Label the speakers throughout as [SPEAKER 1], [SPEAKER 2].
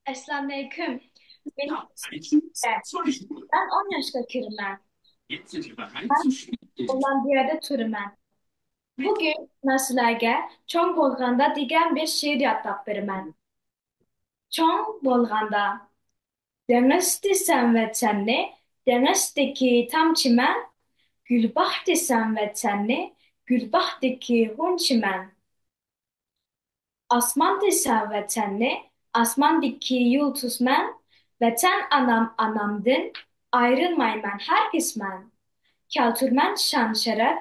[SPEAKER 1] Assalamualaikum. Benim ismim de. Ben 10 yaşta Kürmen. Ben Hollandiyada Türmen. Bugün sizlerge çoğun bolganda degan bir şiir yatlap berimen. Çoğun bolganda. Deniz desem vetenli, denizdeki tam çimen, gülbah desem vetenli, gülbahtaki hun çimen. Asman desem vetenli, asmandaki yıldız men, veten anam anamdın, ayrılmayman her kısmen. Keltürmen şan şeref,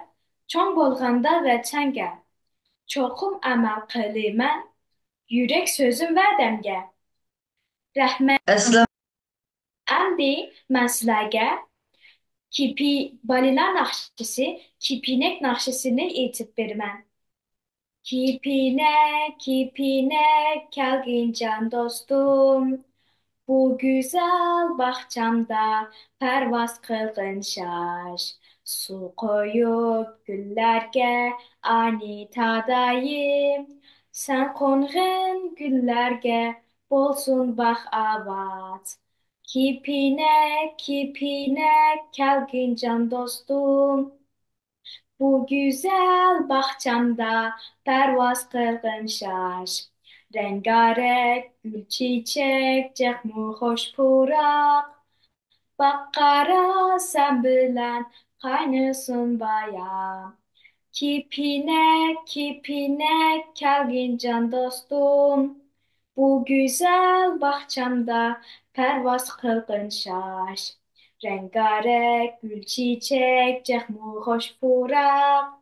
[SPEAKER 1] çoğun bolganda vetenge. Çokum emel kılımen, yürek sözüm verdemge. Rahmet
[SPEAKER 2] Aslan
[SPEAKER 1] endi meslege, kipi balina nakşisi, kipinek nakşisini itip vermen. Kipine, kipine, kelgin can dostum. Bu güzel bahçamda pervaz kılgın şaş. Su koyup güllerge ani tadayım. Sen konğun güllerge bolsun bak avat. Kipine, kipine, kelgin can dostum. Bu güzel bahçamda pervaz kılgın şaş. Rengarenk gül çiçek, cehmu hoş purak. Bak kara sen bilen kaynısın baya. Kipine, kipine, kelgin can dostum. Bu güzel bahçamda pervaz kılgın şaş. Rengarenk gül çiçek, cehmu hoş purak.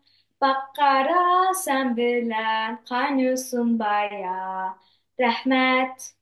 [SPEAKER 1] Bak kara sen bilen kaynısın baya. Rahmet.